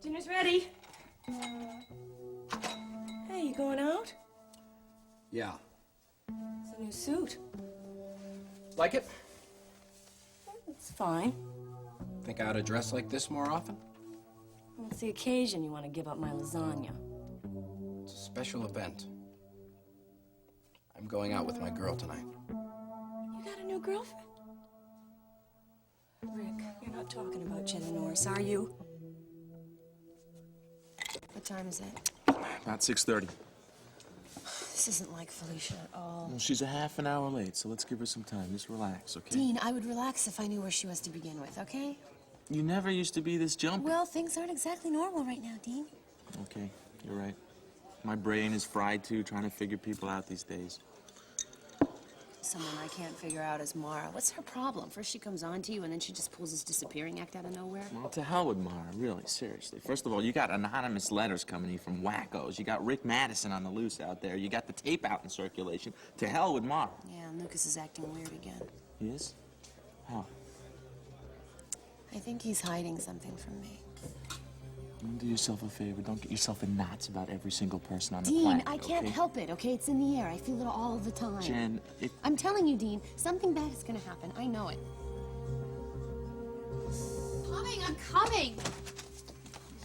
Dinner's ready. Hey, you going out? Yeah. It's a new suit. Like it? It's fine. Think I ought to dress like this more often? Well, it's the occasion you want to give up my lasagna. It's a special event. I'm going out with my girl tonight. You got a new girlfriend? Rick, you're not talking about Jenna Norris, are you? What time is it? About 6:30. This isn't like Felicia at all. Well, she's a half an hour late, so let's give her some time. Just relax, okay? Dean, I would relax if I knew where she was to begin with, okay? You never used to be this jumpy. Well, things aren't exactly normal right now, Dean. Okay, you're right. My brain is fried, too, trying to figure people out these days. Someone I can't figure out is Mara. What's her problem? First she comes on to you, and then she just pulls this disappearing act out of nowhere. Well, to hell with Mara, really, seriously. First of all, you got anonymous letters coming in from wackos. You got Rick Madison on the loose out there. You got the tape out in circulation. To hell with Mara. Yeah, and Lucas is acting weird again. He is? How? I think he's hiding something from me. Don't do yourself a favor. Don't get yourself in knots about every single person on the Dean, planet, I can't help it, okay? It's in the air. I feel it all the time. Jen, I'm telling you, Dean, something bad is gonna happen. I know it. I'm coming.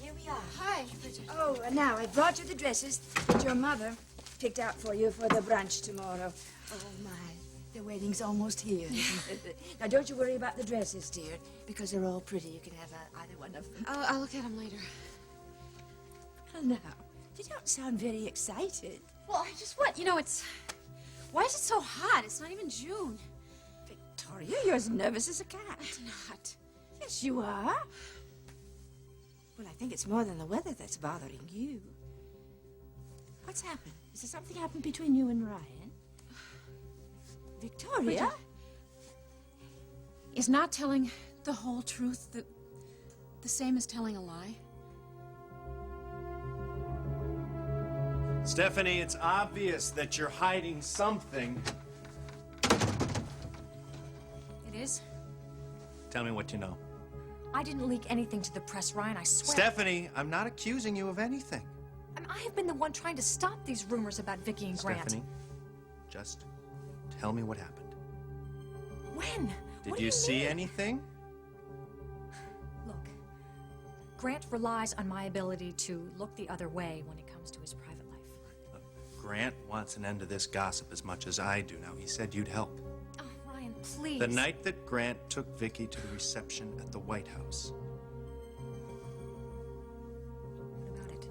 Here we are. Hi. Oh, and now I brought you the dresses that your mother picked out for you for the brunch tomorrow. Oh, my. The wedding's almost here. Now, don't you worry about the dresses, dear, because they're all pretty. You can have either one of them. I'll look at them later. Well, now, you don't sound very excited. Well, I just what? You know, it's... Why is it so hot? It's not even June. Victoria, you're as nervous as a cat. I'm not. Yes, you are. Well, I think it's more than the weather that's bothering you. What's happened? Is there something happened between you and Ryan? Victoria? Is not telling the whole truth the same as telling a lie? Stephanie, it's obvious that you're hiding something. It is? Tell me what you know. I didn't leak anything to the press, Ryan, I swear. Stephanie, I'm not accusing you of anything. And I have been the one trying to stop these rumors about Vicky and Grant. Stephanie, just tell me what happened. When? Did you see anything? Look, Grant relies on my ability to look the other way when it comes to his private life. Look, Grant wants an end to this gossip as much as I do. Now, he said you'd help. Oh, Ryan, please. The night that Grant took Vicky to the reception at the White House. What about it?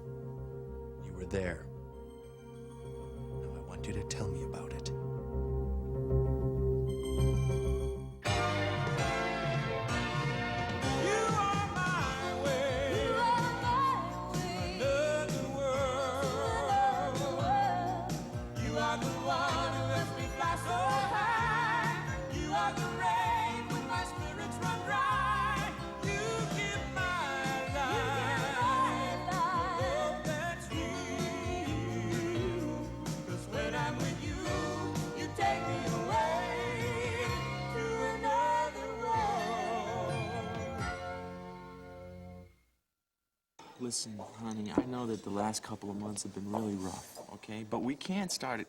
You were there. Now, I want you to tell me about it. Listen, honey, I know that the last couple of months have been really rough, okay? But we can't start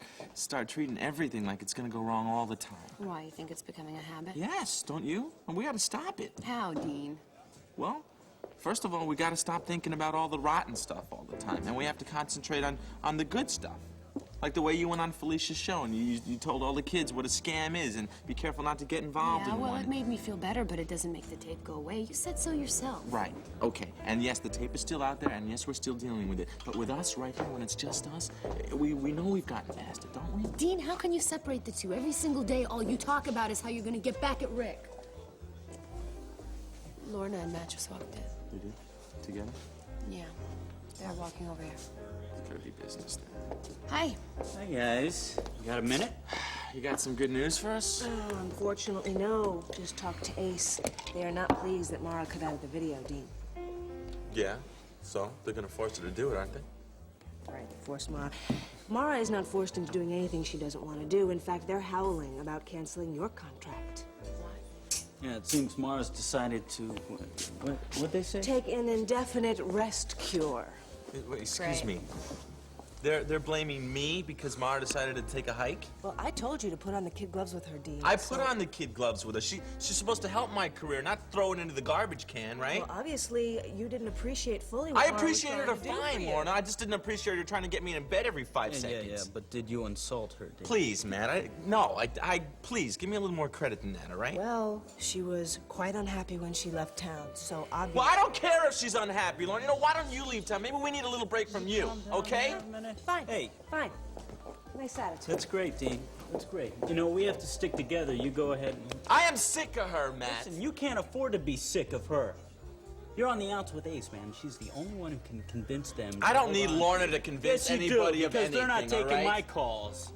treating everything like it's gonna go wrong all the time. Why, you think it's becoming a habit? Yes, don't you? And we gotta stop it. How, Dean? Well, first of all, we gotta stop thinking about all the rotten stuff all the time. And we have to concentrate on the good stuff. Like the way you went on Felicia's show and you told all the kids what a scam is and be careful not to get involved Yeah, in well, one. it made me feel better, but it doesn't make the tape go away. You said so yourself. Right, okay. And yes, the tape is still out there, and yes, we're still dealing with it. But with us right here, when it's just us, we know we've gotten past it, don't we? Dean, how can you separate the two? Every single day, all you talk about is how you're gonna get back at Rick. Lorna and Matt just walked in. We did? Together? Yeah, they're walking over here. Dirty business then. Hi. Hi, guys. You got a minute? You got some good news for us? Unfortunately, no. Just talked to Ace. They are not pleased that Mara cut out of the video, Dean. Yeah, so they're gonna force her to do it, aren't they? Frankie forced Mara. Mara is not forced into doing anything she doesn't want to do. In fact, they're howling about canceling your contract. Yeah, it seems Mara's decided to... What'd they say? Take an indefinite rest cure. Wait, excuse me. They're blaming me because Mara decided to take a hike? Well, I told you to put on the kid gloves with her, Dean. I put on the kid gloves with her. She's supposed to help my career, not throw it into the garbage can, right? Well, obviously, you didn't appreciate fully what I Mara was appreciated her trying to do for fine, you. Lorna. I just didn't appreciate her trying to get me in bed every 5 seconds. Yeah, but did you insult her, Dave? Please, man. Please, give me a little more credit than that, all right? Well, she was quite unhappy when she left town, so obviously... Well, I don't care if she's unhappy, Lorna. You know, why don't you leave town? Maybe we need a little break from you, okay? Fine. Hey. Fine. Nice attitude. That's great, Dean. That's great. You know, we have to stick together. You go ahead and... I am sick of her, Matt. Listen, you can't afford to be sick of her. You're on the outs with Ace, man. She's the only one who can convince them. I don't need Lorna to convince anybody of anything, because they're not taking all right? my calls.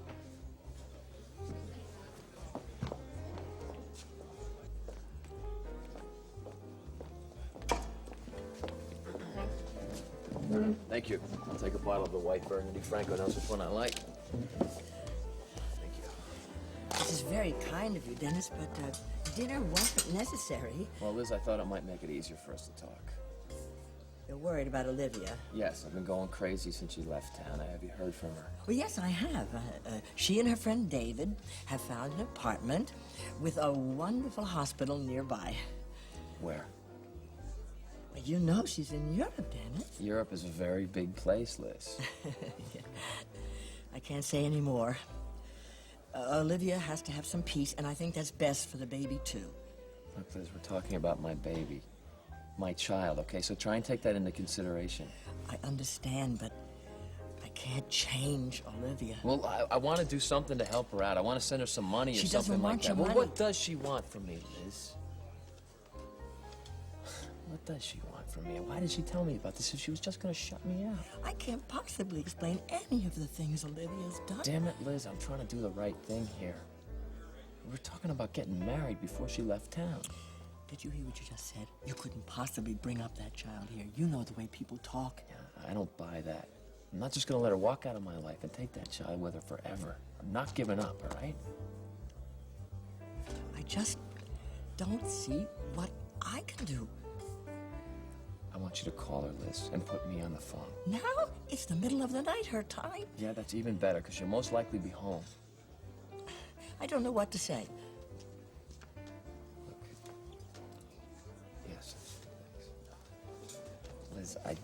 Thank you. I'll take a bottle of the white Burgundy. Franco knows which one I like. Thank you. This is very kind of you, Dennis, but dinner wasn't necessary. Well, Liz, I thought it might make it easier for us to talk. You're worried about Olivia. Yes, I've been going crazy since she left town. Have you heard from her? Well, yes, I have. She and her friend David have found an apartment with a wonderful hospital nearby. Where? You know she's in Europe, Dennis. Europe is a very big place, Liz. Yeah. I can't say any more. Olivia has to have some peace, and I think that's best for the baby, too. Look, Liz, we're talking about my baby. My child, okay? So try and take that into consideration. I understand, but I can't change Olivia. Well, I want to do something to help her out. I want to send her some money or She something doesn't like want that. your Well, money. what does she want from me, Liz? What does she want from me? And why did she tell me about this if she was just going to shut me out? I can't possibly explain any of the things Olivia's done. Damn it, Liz, I'm trying to do the right thing here. We're talking about getting married before she left town. Did you hear what you just said? You couldn't possibly bring up that child here. You know the way people talk. Yeah, I don't buy that. I'm not just going to let her walk out of my life and take that child with her forever. I'm not giving up, all right? I just don't see what I can do. I want you to call her, Liz, and put me on the phone. Now? It's the middle of the night, her time. Yeah, that's even better, because she'll most likely be home. I don't know what to say. Look. Yes. Liz, I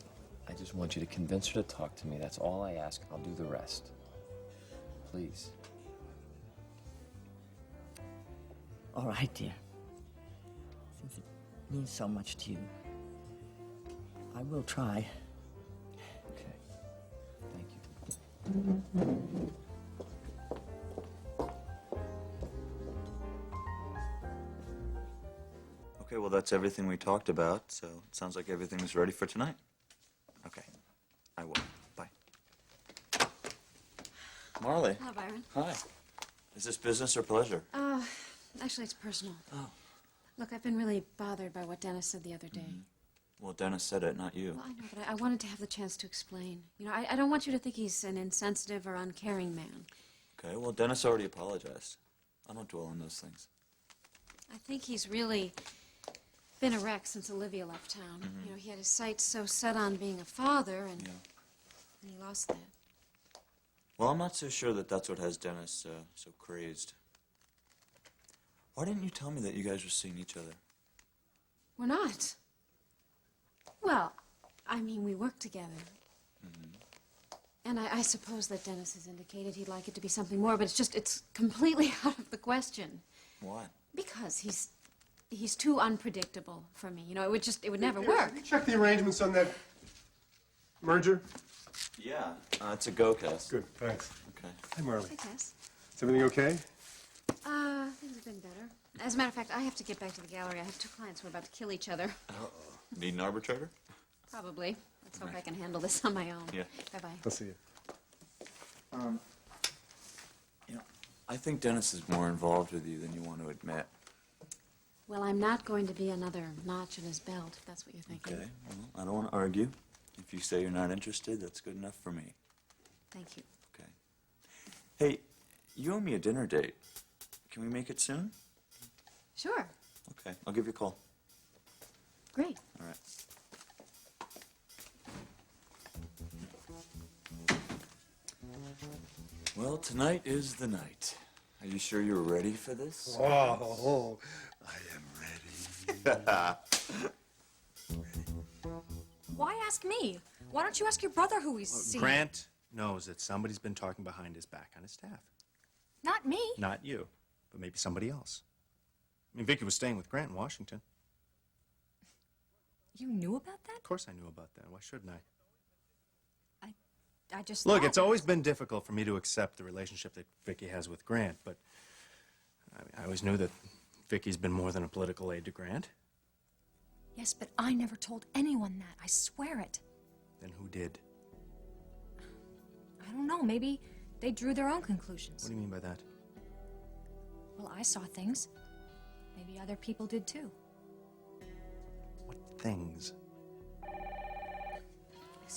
just want you to convince her to talk to me. That's all I ask. I'll do the rest. Please. All right, dear. Since it means so much to you, I will try. Okay. Thank you. Okay, well, that's everything we talked about, so it sounds like everything's ready for tonight. Okay, I will. Bye. Marley. Hello, Byron. Hi. Is this business or pleasure? Actually, it's personal. Oh. Look, I've been really bothered by what Dennis said the other day. Well, Dennis said it, not you. Well, I know, but I wanted to have the chance to explain. You know, I don't want you to think he's an insensitive or uncaring man. Okay, well, Dennis already apologized. I don't dwell on those things. I think he's really been a wreck since Olivia left town. You know, he had his sights so set on being a father, and he lost that. Well, I'm not so sure that that's what has Dennis so crazed. Why didn't you tell me that you guys were seeing each other? We're not. Well, I mean, we work together. And I suppose that Dennis has indicated he'd like it to be something more, but it's completely out of the question. Why? Because he's too unpredictable for me. You know, it would never work. Have you checked the arrangements on that merger? Yeah, it's a go, Cass. Good, thanks. Okay. Hi, Marley. Hey, Cass. Is everything okay? Things have been better. As a matter of fact, I have to get back to the gallery. I have 2 clients who are about to kill each other. Need an arbitrator? Probably. Let's hope I can handle this on my own. Yeah. Bye-bye. I'll see you. You know, I think Dennis is more involved with you than you want to admit. Well, I'm not going to be another notch in his belt, if that's what you're thinking. Okay, well, I don't want to argue. If you say you're not interested, that's good enough for me. Thank you. Okay. Hey, you owe me a dinner date. Can we make it soon? Sure. Okay, I'll give you a call. Great. All right. Well, tonight is the night. Are you sure you're ready for this? Oh, I am ready. Why ask me? Why don't you ask your brother who he's seen? Grant knows that somebody's been talking behind his back on his staff. Not me. Not you, but maybe somebody else. I mean, Vicky was staying with Grant in Washington. You knew about that? Of course I knew about that. Why shouldn't I? I just Look, thought- it's always been difficult for me to accept the relationship that Vicky has with Grant, but I always knew that Vicky's been more than a political aide to Grant. Yes, but I never told anyone that. I swear it. Then who did? I don't know. Maybe they drew their own conclusions. What do you mean by that? Well, I saw things. Maybe other people did too. What things?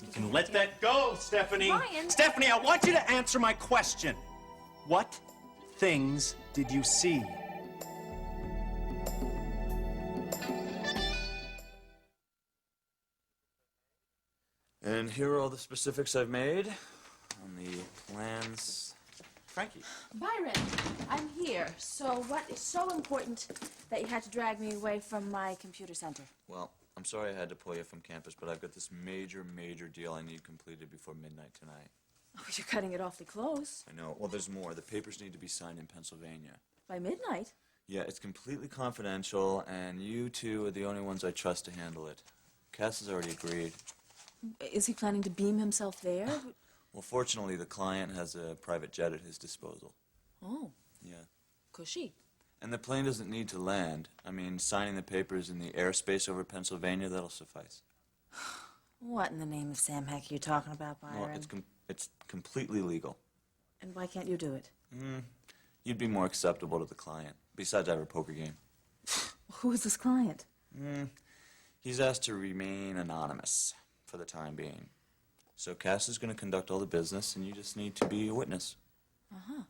You can let that go, Stephanie. Ryan! Stephanie, I want you to answer my question. What things did you see? And here are all the specifics I've made on the plans. Frankie. Byron, I'm here. So what is so important that you had to drag me away from my computer center? Well, I'm sorry I had to pull you from campus, but I've got this major deal I need completed before midnight tonight. Oh, you're cutting it awfully close. I know. Well, there's more. The papers need to be signed in Pennsylvania. By midnight? Yeah, it's completely confidential, and you two are the only ones I trust to handle it. Cass has already agreed. Is he planning to beam himself there? Well, fortunately, the client has a private jet at his disposal. Oh, Yeah. cushy. And the plane doesn't need to land. I mean, signing the papers in the airspace over Pennsylvania, that'll suffice. What in the name of Sam Heck are you talking about, Byron? Well, it's completely legal. And why can't you do it? You'd be more acceptable to the client. Besides, I have a poker game. Who is this client? He's asked to remain anonymous for the time being. So Cass is going to conduct all the business, and you just need to be a witness. Uh-huh.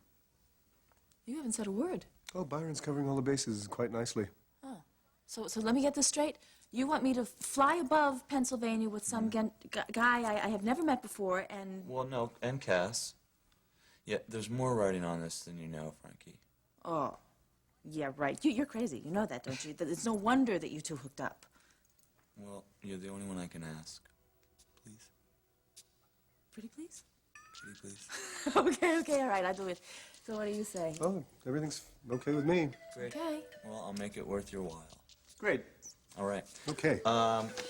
You haven't said a word. Oh, Byron's covering all the bases quite nicely. Oh. So let me get this straight. You want me to fly above Pennsylvania with some guy I have never met before and... Well, no, and Cass. Yeah, there's more writing on this than you know, Frankie. Oh. Yeah, right. You're crazy. You know that, don't you? It's no wonder that you two hooked up. Well, you're the only one I can ask. Please. Pretty please? Pretty please. Okay, all right, I'll do it. So what do you say? Oh, everything's okay with me. Great. Okay. Well, I'll make it worth your while. Great. All right. Okay.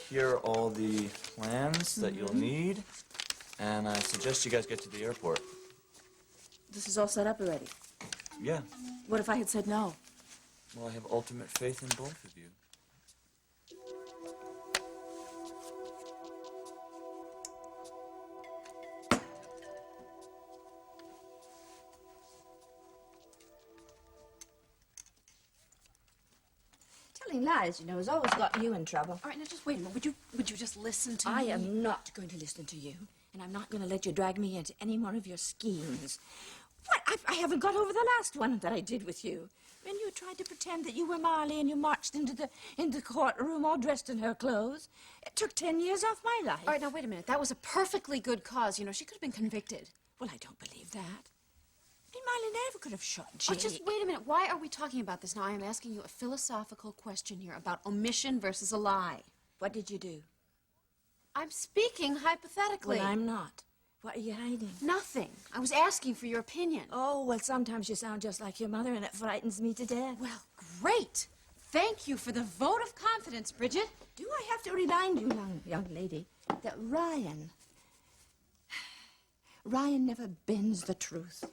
Here are all the plans that you'll need, and I suggest you guys get to the airport. This is all set up already. Yeah. What if I had said no? Well, I have ultimate faith in both of you. Telling lies, you know, has always got you in trouble. All right, now just wait a minute. Would you just listen to I me? am not going to listen to you, and I'm not going to let you drag me into any more of your schemes. What? I haven't got over the last one that I did with you. When you tried to pretend that you were Marley and you marched into the courtroom all dressed in her clothes. It took 10 years off my life. All right, now wait a minute. That was a perfectly good cause. You know, she could have been convicted. Well, I don't believe that. I mean, Marley never could have shot Jake. Oh, just wait a minute. Why are we talking about this now? I am asking you a philosophical question here about omission versus a lie. What did you do? I'm speaking hypothetically. Well, I'm not. What are you hiding? Nothing. I was asking for your opinion. Oh, well, sometimes you sound just like your mother, and it frightens me to death. Well, great. Thank you for the vote of confidence, Bridget. Do I have to remind you, young lady, that Ryan never bends the truth.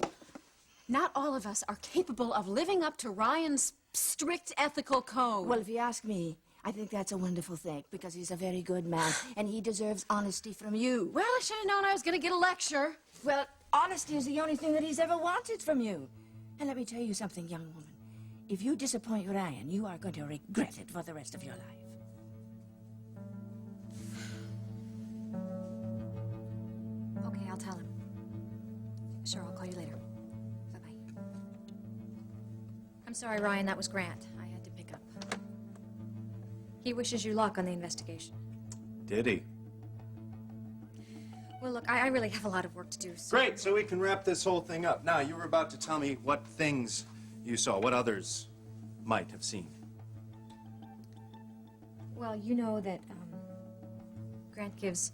Not all of us are capable of living up to Ryan's strict ethical code. Well, if you ask me, I think that's a wonderful thing, because he's a very good man, and he deserves honesty from you. Well, I should have known I was going to get a lecture. Well, honesty is the only thing that he's ever wanted from you. And let me tell you something, young woman. If you disappoint Ryan, you are going to regret it for the rest of your life. Okay, I'll tell him. Sure, I'll call you later. Bye-bye. I'm sorry, Ryan, that was Grant. I had to pick up. He wishes you luck on the investigation. Did he? Well, look, I really have a lot of work to do, so... Great, so we can wrap this whole thing up. Now, you were about to tell me what things you saw, what others might have seen. Well, you know that Grant gives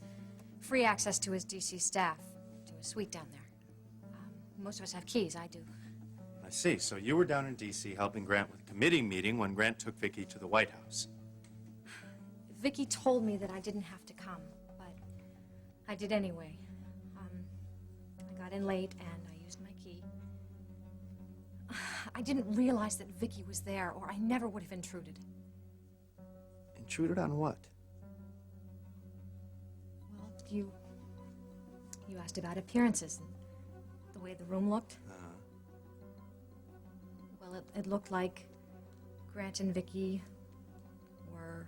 free access to his DC staff, to his suite down there. Most of us have keys, I do. I see, so you were down in D.C. helping Grant with a committee meeting when Grant took Vicky to the White House. Vicky told me that I didn't have to come, but I did anyway. I got in late and I used my key. I didn't realize that Vicky was there, or I never would have intruded. Intruded on what? Well, you asked about appearances and the way the room looked. Well, it looked like Grant and Vicky were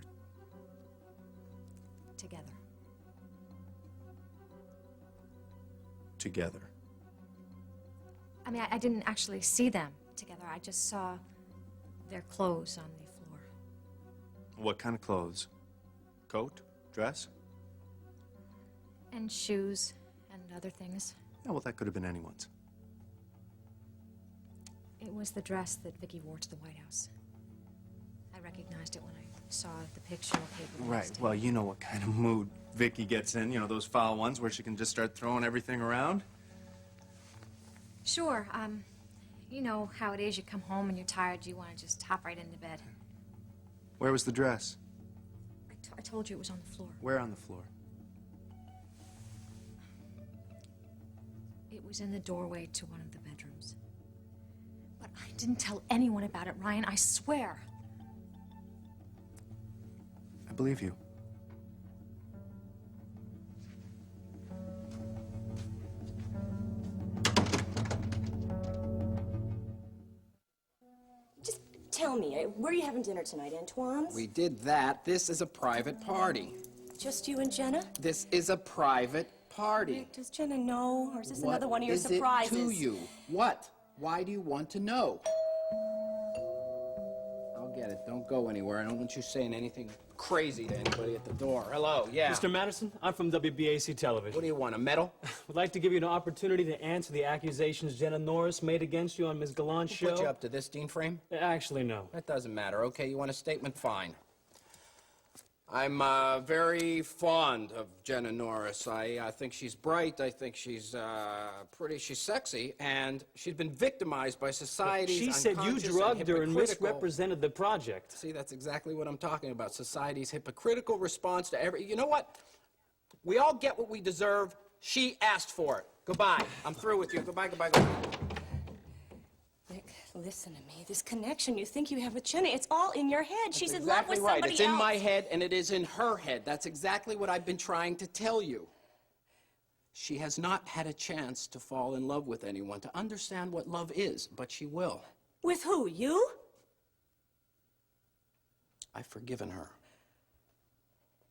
together. Together. I mean, I didn't actually see them together. I just saw their clothes on the floor. What kind of clothes? Coat? Dress? And shoes and other things. Yeah, well, that could have been anyone's. It was the dress that Vicky wore to the White House. I recognized it when I saw the picture of paper. Right, well, you know what kind of mood Vicky gets in, you know, those foul ones where she can just start throwing everything around. Sure, you know how it is. You come home and you're tired, you want to just hop right into bed. Where was the dress? I told you it was on the floor. Where on the floor? It was in the doorway to one of the bedrooms. But I didn't tell anyone about it, Ryan, I swear. I believe you. Just tell me, where are you having dinner tonight, Antoine's? We did that. This is a private party. Just you and Jenna? This is a private party. Rick, does Jenna know, or is this What another one of your is surprises? it to you? What? Why do you want to know? I'll get it. Don't go anywhere. I don't want you saying anything crazy to anybody at the door. Hello, yeah. Mr. Madison, I'm from WBAC Television. What do you want, a medal? Would like to give you an opportunity to answer the accusations Jenna Norris made against you on Ms. Galant's show. Put you up to this, Dean Frame? Actually, no. That doesn't matter. Okay, you want a statement? Fine. I'm very fond of Jenna Norris. I think she's bright. I think she's pretty. She's sexy, and she's been victimized by society's She said you unconscious drugged her and hypocritical- misrepresented the project. See, that's exactly what I'm talking about. Society's hypocritical response to every... You know what? We all get what we deserve. She asked for it. Goodbye. I'm through with you. Goodbye, goodbye, goodbye. Rick, listen to me. This connection you think you have with Jenna, it's all in your head. She's in love Exactly with right. somebody It's in else. my head, and it is in her head. That's exactly what I've been trying to tell you. She has not had a chance to fall in love with anyone, to understand what love is, but she will. With who, you? I've forgiven her.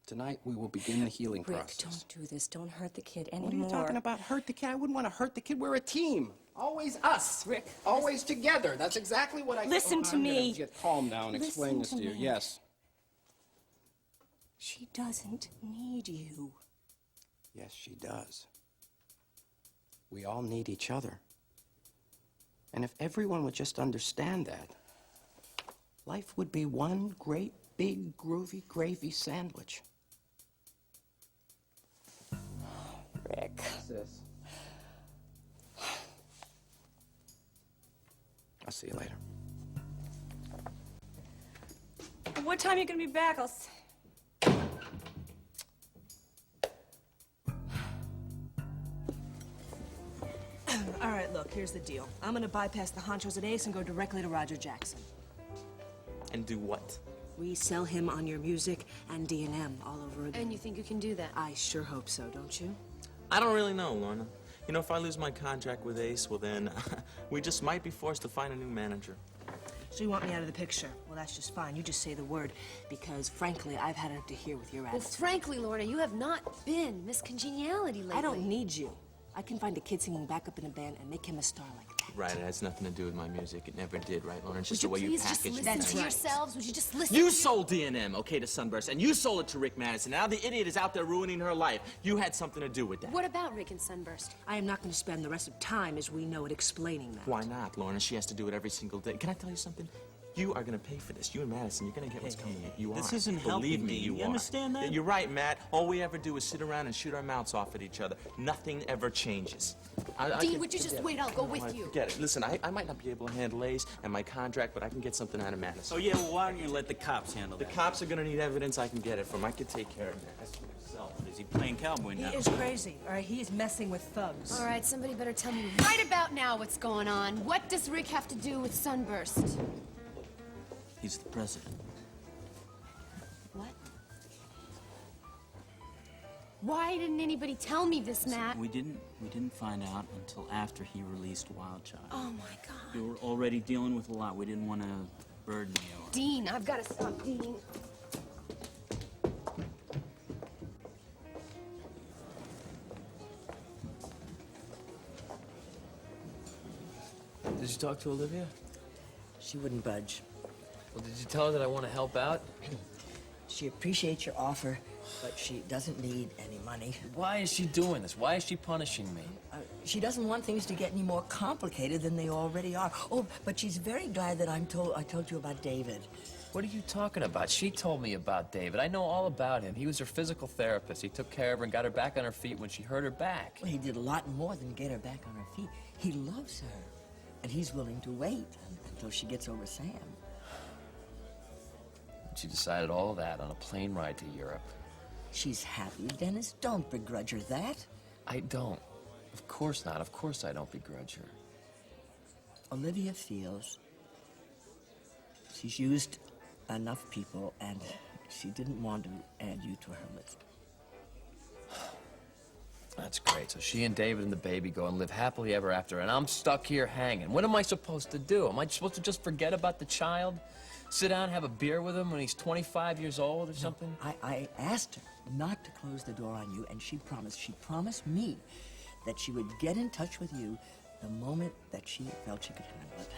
Tonight, we will begin the healing Rick, process. don't do this. Don't hurt the kid What anymore. are you talking about? Hurt the kid? I wouldn't want to hurt the kid. We're a team. Always us. Rick. Always together. That's exactly what I... Listen to I'm me. gonna get calm now and explain this Listen to you. to me. Yes. She doesn't need you. Yes, she does. We all need each other. And if everyone would just understand that, life would be one great, big, groovy gravy sandwich. Rick. Sis. I'll see you later. What time are you going to be back? All right, look, here's the deal. I'm gonna bypass the honchos at Ace and go directly to Roger Jackson. And do what? Resell him on your music and D&M all over again. And you think you can do that? I sure hope so, don't you? I don't really know, Lorna. You know, if I lose my contract with Ace, well then, we just might be forced to find a new manager. So you want me out of the picture? Well, that's just fine. You just say the word, because frankly, I've had it up to here with your Well, attitude. frankly, Lorna, you have not been Miss Congeniality lately. I don't need you. I can find a kid singing backup in a band and make him a star like that. Right, it has nothing to do with my music. It never did, right, Lauren? It's Would just you the way you please just package listen things. to yourselves? Would you just listen You to sold D&M, okay, to Sunburst, and you sold it to Rick Madison. Now the idiot is out there ruining her life. You had something to do with that. What about Rick and Sunburst? I am not going to spend the rest of time as we know it explaining that. Why not, Lauren? She has to do it every single day. Can I tell you something? You are going to pay for this. You and Madison, you're going to get what's coming. You this are. isn't Believe helping, me, Dean. you You are. understand that? You're right, Matt. All we ever do is sit around and shoot our mouths off at each other. Nothing ever changes. Dean, would you just wait? I'll go with you. Forget it. Listen, I might not be able to handle Ace and my contract, but I can get something out of Madison. Oh, yeah, well, why don't you let the cops handle The that? cops are going to need evidence. I can get it from. I can take care of that. Is he playing cowboy He now? is crazy, all right? He is messing with thugs. All right, somebody better tell me right about now what's going on. What does Rick have to do with Sunburst? He's the president. What? Why didn't anybody tell me this, Matt? We didn't find out until after he released Wild Child. Oh, my God. We were already dealing with a lot. We didn't want to burden you. Dean, I've got to stop, Dean. Did you talk to Olivia? She wouldn't budge. Well, did you tell her that I want to help out? She appreciates your offer, but she doesn't need any money. Why is she doing this? Why is she punishing me? She doesn't want things to get any more complicated than they already are. Oh, but she's very glad that I told you about David. What are you talking about? She told me about David. I know all about him. He was her physical therapist. He took care of her and got her back on her feet when she hurt her back. Well, he did a lot more than get her back on her feet. He loves her, and he's willing to wait until she gets over Sam. She decided all that on a plane ride to Europe. She's happy, Dennis. Don't begrudge her that. I don't. Of course not. Of course I don't begrudge her. Olivia feels she's used enough people, and she didn't want to add you to her list. That's great. So she and David and the baby go and live happily ever after, and I'm stuck here hanging. What am I supposed to do? Am I supposed to just forget about the child? Sit down and have a beer with him when he's 25 years old or something? I asked her not to close the door on you, and she promised. She promised me that she would get in touch with you the moment that she felt she could handle it.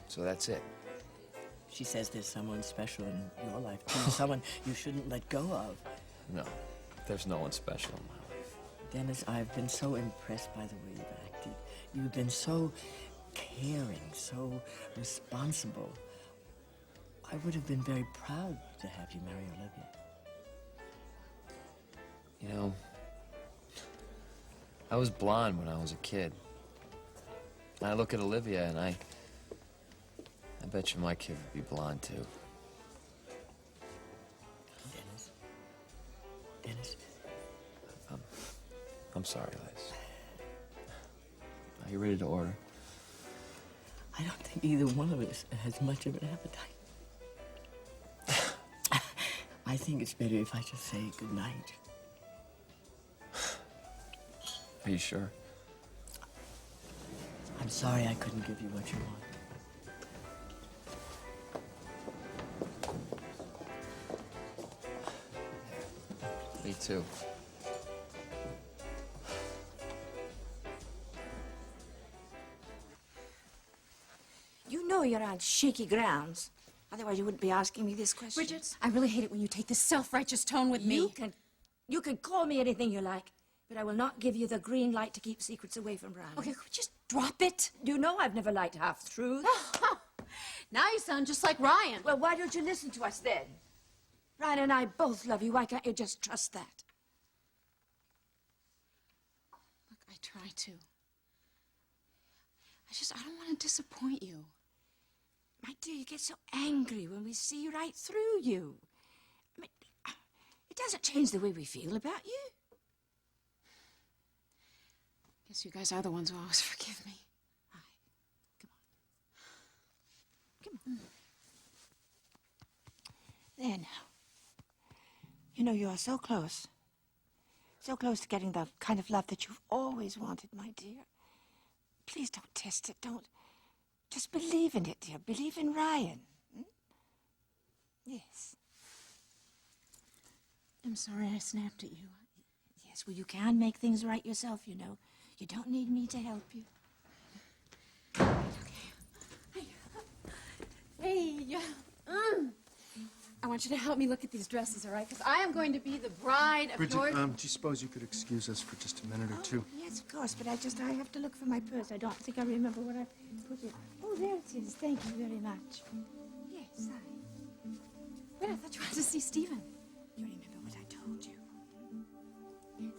So that's it. She says there's someone special in your life, too, someone you shouldn't let go of. No, there's no one special in my life. Dennis, I've been so impressed by the way you've acted. You've been so caring, so responsible. I would have been very proud to have you marry Olivia. You know, I was blonde when I was a kid. And I look at Olivia and I bet you my kid would be blonde too. Dennis, I'm sorry, Liz. Are you ready to order? I don't think either one of us has much of an appetite. I think it's better if I just say goodnight. Are you sure? I'm sorry I couldn't give you what you want. Me too. You know you're on shaky grounds. Otherwise, you wouldn't be asking me this question. Bridget, I really hate it when you take this self-righteous tone with me. You can call me anything you like, but I will not give you the green light to keep secrets away from Brian. Okay, could we just drop it? You know I've never liked half-truths. Now you sound just like Ryan. Well, why don't you listen to us then? Ryan and I both love you. Why can't you just trust that? Look, I try to. I don't want to disappoint you. My dear, you get so angry when we see right through you. I mean, it doesn't change the way we feel about you. Guess you guys are the ones who always forgive me. Come on. There now. You know, you are so close. So close to getting the kind of love that you've always wanted, my dear. Please don't test it. Don't. Just believe in it, dear. Believe in Ryan. Hmm? Yes. I'm sorry I snapped at you. Yes, well, you can make things right yourself, you know. You don't need me to help you. Hey, I want you to help me look at these dresses, all right? Because I am going to be the bride of Bridget, yours. do you suppose you could excuse us for just a minute or two? Yes, of course, but I have to look for my purse. I don't think I remember what I put it. Oh, there it is. Thank you very much. Yes, Wait, I thought you wanted to see Stephen. You remember what I told you? Yes.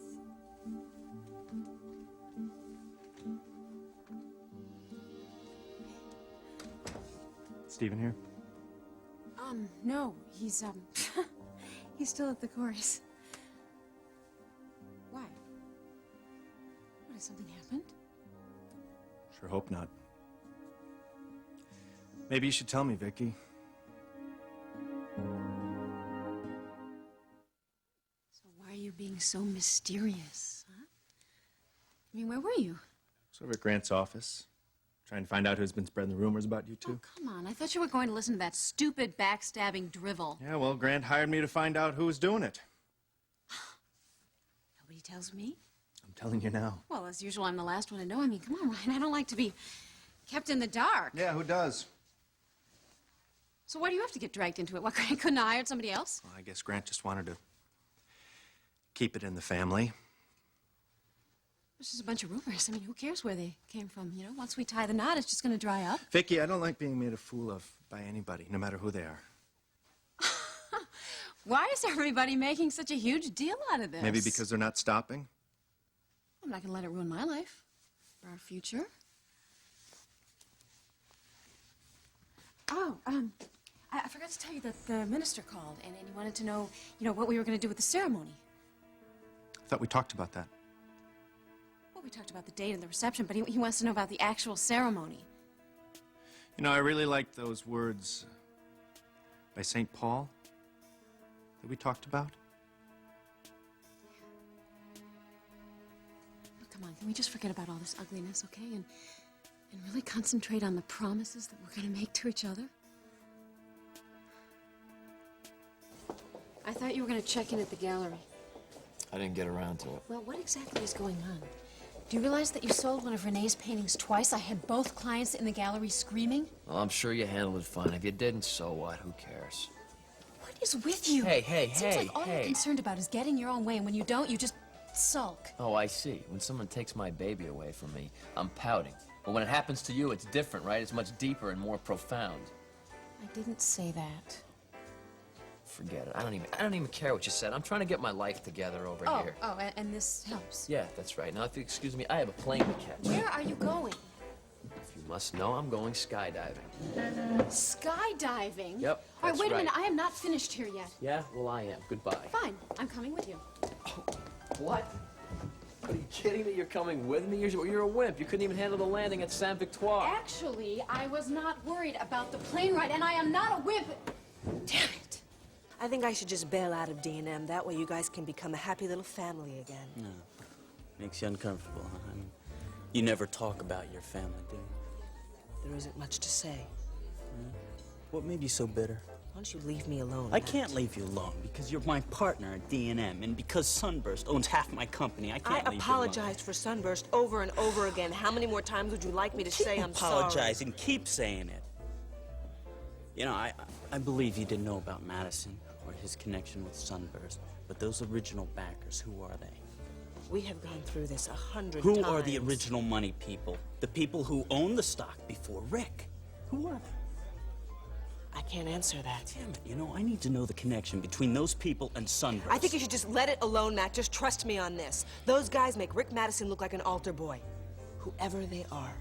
Stephen here? No, he's he's still at the chorus. Why? What, has something happened? Sure hope not. Maybe you should tell me, Vicky. So why are you being so mysterious, huh? I mean, where were you? So over at Grant's office, trying to find out who's been spreading the rumors about you two. Oh, come on. I thought you were going to listen to that stupid backstabbing drivel. Yeah, well, Grant hired me to find out who was doing it. Nobody tells me? I'm telling you now. Well, as usual, I'm the last one to know. I mean, come on, Ryan. I don't like to be kept in the dark. Yeah, who does? So why do you have to get dragged into it? What, Grant couldn't have hired somebody else? Well, I guess Grant just wanted to keep it in the family. It's just a bunch of rumors. I mean, who cares where they came from, you know? Once we tie the knot, it's just going to dry up. Vicky, I don't like being made a fool of by anybody, no matter who they are. Why is everybody making such a huge deal out of this? Maybe because they're not stopping? I'm not going to let it ruin my life or our future. Oh, I forgot to tell you that the minister called, and he wanted to know, you know, what we were going to do with the ceremony. I thought we talked about that. Well, we talked about the date and the reception, but he wants to know about the actual ceremony. You know, I really liked those words by St. Paul that we talked about. Look, come on, can we just forget about all this ugliness, okay? And really concentrate on the promises that we're going to make to each other? I thought you were going to check in at the gallery. I didn't get around to it. Well, what exactly is going on? Do you realize that you sold one of Renee's paintings twice? I had both clients in the gallery screaming. Well, I'm sure you handled it fine. If you didn't, so what? Who cares? What is with you? Hey, Seems like all you're concerned about is getting your own way, and when you don't, you just sulk. Oh, I see. When someone takes my baby away from me, I'm pouting. But when it happens to you, it's different, right? It's much deeper and more profound. I didn't say that. Forget it. I don't even care what you said. I'm trying to get my life together over here. Oh, and this helps. Yeah, that's right. Now, if you excuse me, I have a plane to catch. Where are you going? If you must know, I'm going skydiving. Skydiving? Yep, All right, that's wait a right. minute. I am not finished here yet. Yeah? Well, I am. Goodbye. Fine. I'm coming with you. What? Are you kidding me? You're coming with me? You're a wimp. You couldn't even handle the landing at Saint Victoire. Actually, I was not worried about the plane ride, and I am not a wimp. Damn it. I think I should just bail out of D&M. That way you guys can become a happy little family again. No. Makes you uncomfortable, huh? I mean, you never talk about your family, do you? There isn't much to say. What made you so bitter? Why don't you leave me alone, I Matt? can't leave you alone because you're my partner at D&M, and because Sunburst owns half my company, I can't I leave apologized for Sunburst over and over again. How many more times would you like me to say I'm sorry? Apologize and keep saying it. You know, I believe you didn't know about Madison or his connection with Sunburst, but those original backers, who are they? We have gone through this 100 times. Who are the original money people? The people who owned the stock before Rick? Who are they? I can't answer that. Damn it, you know, I need to know the connection between those people and Sunburst. I think you should just let it alone, Matt. Just trust me on this. Those guys make Rick Madison look like an altar boy. Whoever they are.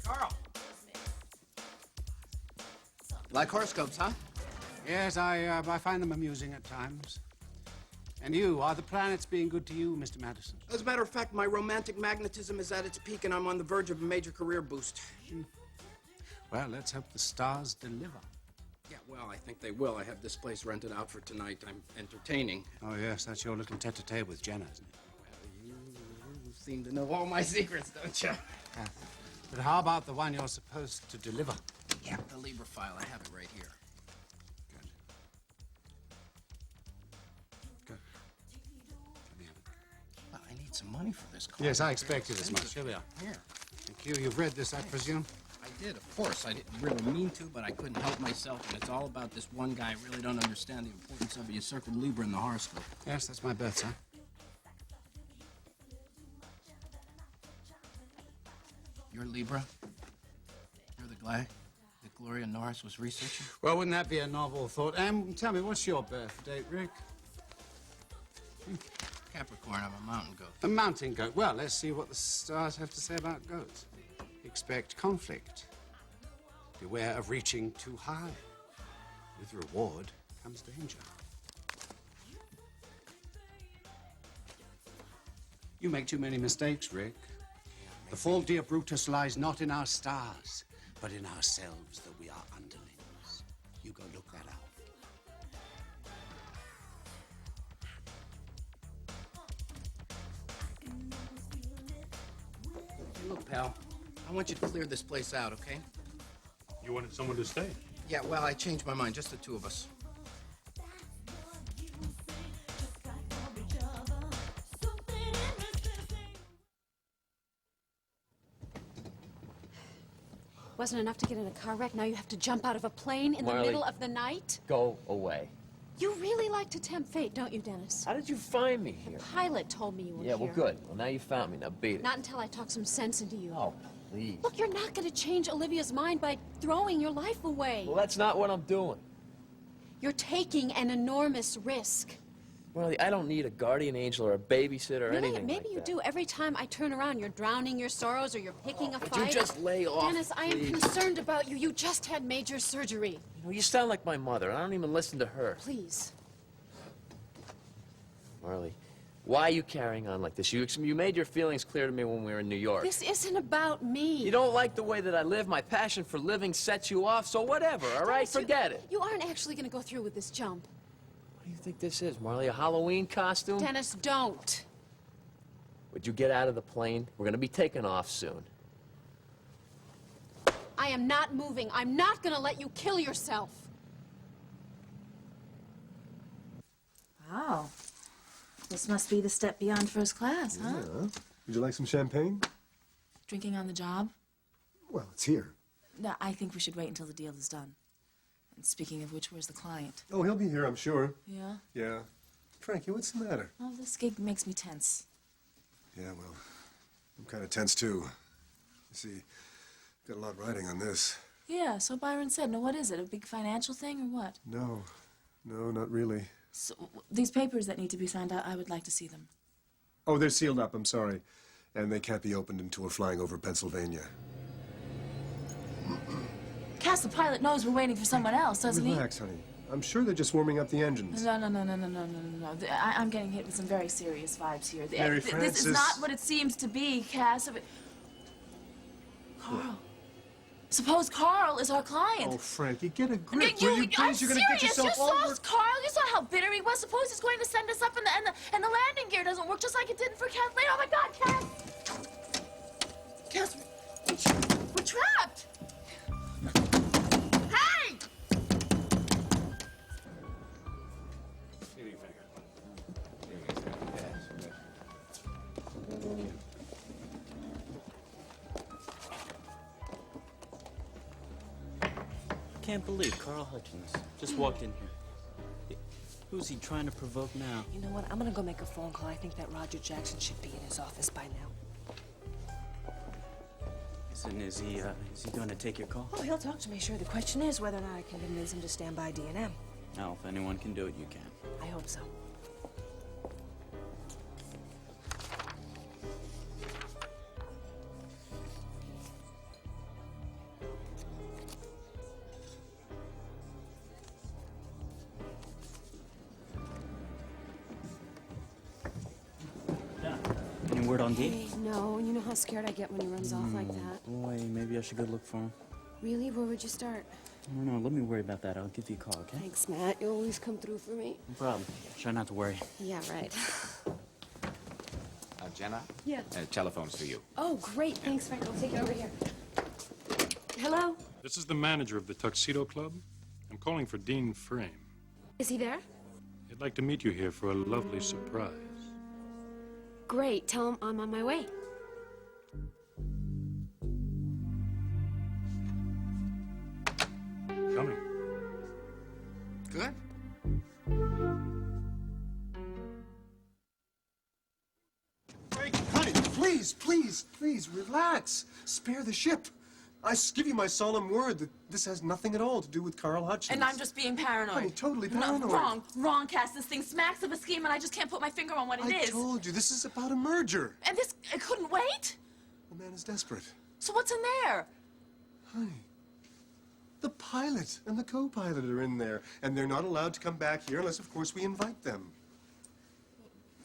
Carl. Like horoscopes, huh? Yes, I find them amusing at times. And you, are the planets being good to you, Mr. Madison? As a matter of fact, my romantic magnetism is at its peak, and I'm on the verge of a major career boost. Well, let's hope the stars deliver. Yeah, well, I think they will. I have this place rented out for tonight. I'm entertaining. Oh, yes, that's your little tete-a-tete with Jenna, isn't it? You seem to know all my secrets, don't you? But how about the one you're supposed to deliver? Yeah, the Libra file. I have it right here. Good. Well, I need some money for this car. Yes, I expected as much. Here we are. Here. Thank you. You've read this, I presume? I did, of course. I didn't really mean to, but I couldn't help myself. And it's all about this one guy. I really don't understand the importance of it. You circled Libra in the horoscope. Yes, that's my birth sign. You're Libra? You're the guy that Gloria Norris was researching? Well, wouldn't that be a novel thought? Tell me, what's your birth date, Rick? Capricorn, I'm a mountain goat. A mountain goat. Well, let's see what the stars have to say about goats. Expect conflict. Beware of reaching too high. With reward comes danger. You make too many mistakes, Rick. The fault, dear Brutus, lies not in our stars, but in ourselves, that we are underlings. You go look that out. Hey, look, pal, I want you to clear this place out, okay? You wanted someone to stay? Yeah, well, I changed my mind. Just the two of us. Wasn't enough to get in a car wreck. Now you have to jump out of a plane in the Marley. middle of the night? Go away. You really like to tempt fate, don't you, Dennis? How did you find me here? The pilot told me you were Yeah, here. well, good. Well, now you found me. Now beat it. Not until I talk some sense into you. Oh, please. Look, you're not going to change Olivia's mind by throwing your life away. Well, that's not what I'm doing. You're taking an enormous risk. Marley, I don't need a guardian angel or a babysitter or Really? anything Maybe like you that. do. Every time I turn around, you're drowning your sorrows or you're picking a Could fight. you just lay off, Dennis, I am please? concerned about you. You just had major surgery. You know, you sound like my mother. I don't even listen to her. Please. Marley, why are you carrying on like this? You made your feelings clear to me when we were in New York. This isn't about me. You don't like the way that I live. My passion for living sets you off, so whatever, all right? Dennis, Forget it. You aren't actually going to go through with this jump. What do you think this is, Marley? A Halloween costume? Dennis, don't. Would you get out of the plane? We're going to be taking off soon. I am not moving. I'm not going to let you kill yourself. Wow. This must be the step beyond first class, huh? Yeah. Would you like some champagne? Drinking on the job? Well, it's here. No, I think we should wait until the deal is done. And speaking of which, where's the client? Oh, he'll be here, I'm sure. Yeah? Yeah. Frankie, what's the matter? Oh, this gig makes me tense. Yeah, well, I'm kind of tense, too. You see, got a lot riding on this. Yeah, so Byron said. Now, what is it? A big financial thing or what? No, not really. So, these papers that need to be signed out, I would like to see them. Oh, they're sealed up, I'm sorry. And they can't be opened until we're flying over Pennsylvania. Cass, the pilot knows we're waiting for someone else, doesn't Relax, honey. I'm sure they're just warming up the engines. he? No. I'm getting hit with some very serious vibes here. Mary This Frances. is not what it seems to be, Cass. Carl. Suppose Carl is our client. Oh, Frankie, get a grip, You- will you? I'm Please, you're gonna get serious. yourself You saw over. Carl. You saw how bitter he was. Suppose he's going to send us up and the landing gear doesn't work, just like it didn't for Kathleen. Oh, my God, Cass! Cass, we're trapped! Hey! Can't believe Carl Hutchins just walked in here. Who's he trying to provoke now? You know what? I'm gonna go make a phone call. I think that Roger Jackson should be in his office by now. Is he going to take your call? Oh, he'll talk to me, sure. The question is whether or not I can convince him to stand by D&M. Now, if anyone can do it, you can. I hope so. Any word on Dee? Hey, no, you know how scared I get when he runs off like that. Boy, maybe I should go look for him. Really? Where would you start? I don't know. Let me worry about that. I'll give you a call, okay? Thanks, Matt. You always come through for me. No problem. Try not to worry. Yeah, right. Jenna? Yeah. Telephone's for you. Oh, great. Thanks, Frank. I'll take it over here. Hello? This is the manager of the Tuxedo Club. I'm calling for Dean Frame. Is he there? He'd like to meet you here for a lovely surprise. Great. Tell him I'm on my way. Coming. Good. Honey, please, please, please, relax. Spare the ship. I give you my solemn word that this has nothing at all to do with Carl Hutchins. And I'm just being paranoid. Honey, totally No, paranoid. wrong, Cass. This thing smacks of a scheme, and I just can't put my finger on what it is. I told you, this is about a merger. And this, it couldn't wait? The man is desperate. So what's in there? Honey, the pilot and the co-pilot are in there, and they're not allowed to come back here unless, of course, we invite them.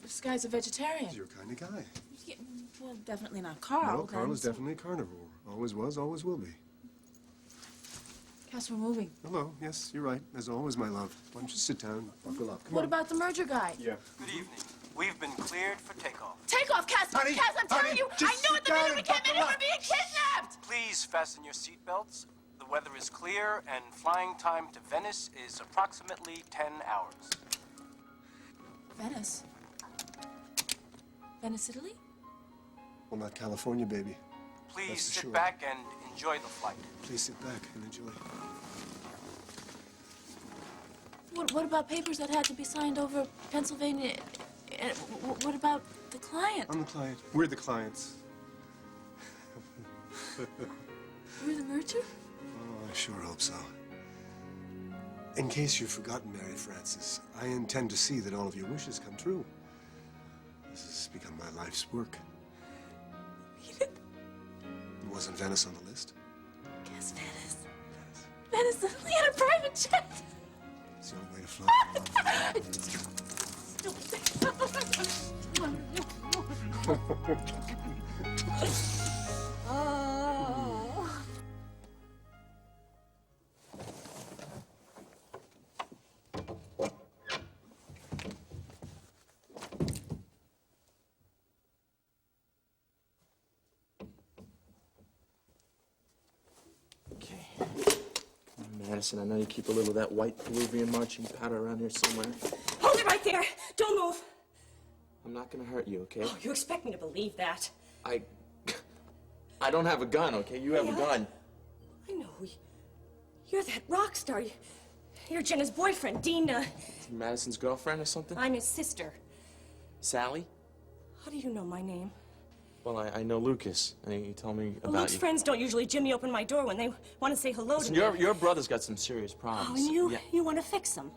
This guy's a vegetarian. He's your kind of guy. Yeah, well, definitely not Carl. No, Carl then, is so- definitely a carnivore. Always was, always will be. Cass, we're moving. Hello, yes, you're right. As always, my love. Why don't you sit down, buckle up. Come What on. about the merger guy? Yeah. Good evening. We've been cleared for takeoff. Take off, Cass! Honey, Cass, I'm telling honey, you, I just knew at the sit minute down we and came in buckle we were up. being kidnapped! Please fasten your seatbelts. The weather is clear, and flying time to Venice is approximately 10 hours. Venice? Venice, Italy? Well, not California, baby. Please That's for sit sure. back and enjoy the flight. Please sit back and enjoy. What about papers that had to be signed over Pennsylvania? What about the client? I'm the client. We're the clients. You're the merger? Oh, I sure hope so. In case you've forgotten, Mary Frances, I intend to see that all of your wishes come true. This has become my life's work. Wasn't Venice on the list? Yes, Venice. Venice, we had a private jet. It's the only way to fly. Oh. Okay. Come on, Madison, I know you keep a little of that white Peruvian marching powder around here somewhere. Hold it right there. Don't move. I'm not gonna hurt you, okay? Oh, you expect me to believe that? I don't have a gun, okay? You have a gun. I know. You're that rock star. You're Jenna's boyfriend, Dean. Madison's girlfriend or something? I'm his sister. Sally? How do you know my name? Well, I know Lucas. And he told me Well, about Luke's you. friends don't usually jimmy open my door when they want to say hello Listen, to me. your brother's got some serious problems. Oh, and you, Yeah. you want to fix them.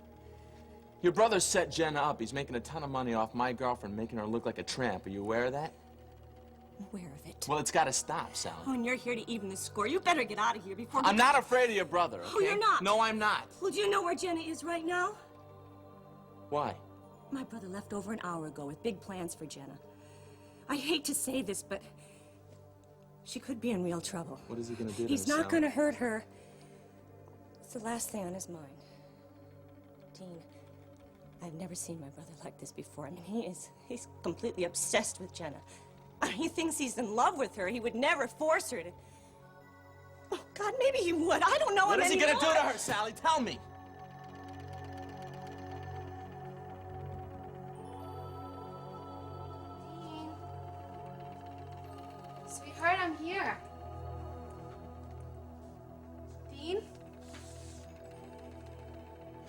Your brother set Jenna up. He's making a ton of money off my girlfriend, making her look like a tramp. Are you aware of that? I'm aware of it. Well, it's got to stop, Sally. Oh, and you're here to even the score. You better get out of here before... I'm not afraid of your brother, okay? Oh, you're not? No, I'm not. Well, do you know where Jenna is right now? Why? My brother left over an hour ago with big plans for Jenna. I hate to say this, but she could be in real trouble. What is he going to do He's to her, not Sally? going to hurt her. It's the last thing on his mind. Dean, I've never seen my brother like this before. I mean, he's completely obsessed with Jenna. He thinks he's in love with her. He would never force her to... Oh, God, maybe he would. I don't know What him is he going to do anymore. to her, Sally? Tell me. Sweetheart, I'm here. Dean?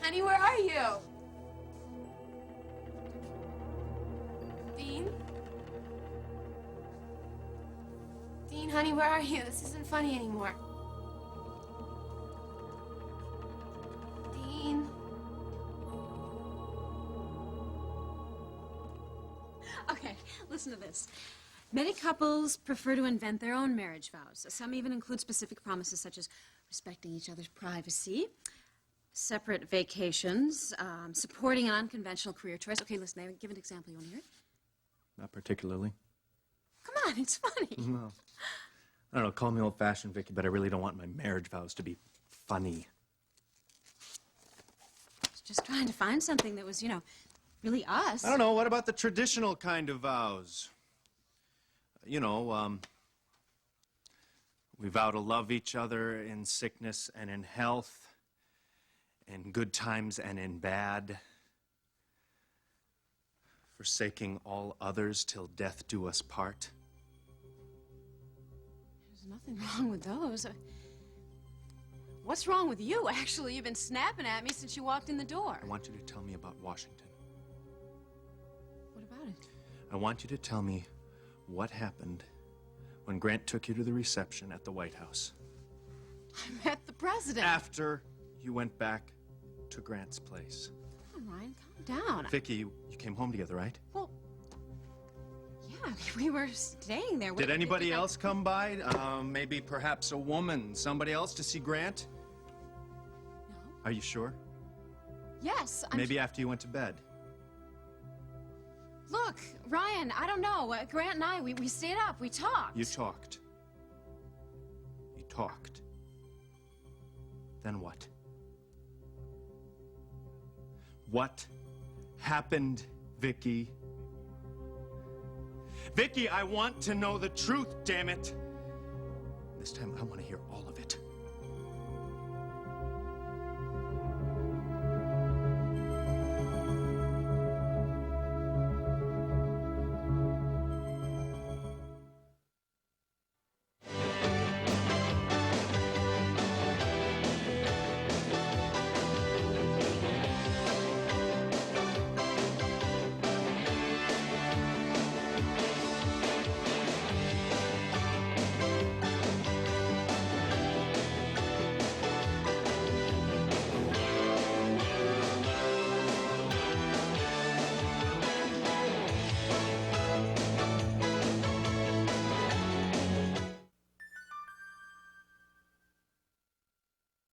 Honey, where are you? Dean? Dean, honey, where are you? This isn't funny anymore. Dean? Okay, listen to this. Many couples prefer to invent their own marriage vows. Some even include specific promises such as respecting each other's privacy, separate vacations, supporting an unconventional career choice. Okay, listen, I give an example. You want to hear it? Not particularly. Come on, it's funny. No. I don't know, call me old-fashioned, Vicky, but I really don't want my marriage vows to be funny. I was just trying to find something that was, really us. I don't know, what about the traditional kind of vows? You know, We vow to love each other in sickness and in health, in good times and in bad, forsaking all others till death do us part. There's nothing wrong with those. What's wrong with you, actually? You've been snapping at me since you walked in the door. I want you to tell me about Washington. What about it? I want you to tell me what happened when Grant took you to the reception at the White House. I met the president. After you went back to Grant's place. Come on, Ryan, calm down. Vicky, you came home together, right? Well, yeah, we were staying there. Did anybody else come by? Maybe perhaps a woman, somebody else to see Grant? No. Are you sure? Yes. Maybe after you went to bed. Look, Ryan, I don't know. Grant and I, we stayed up. We talked. You talked. You talked. Then what? What happened, Vicky? Vicky, I want to know the truth, damn it! This time I want to hear all of it.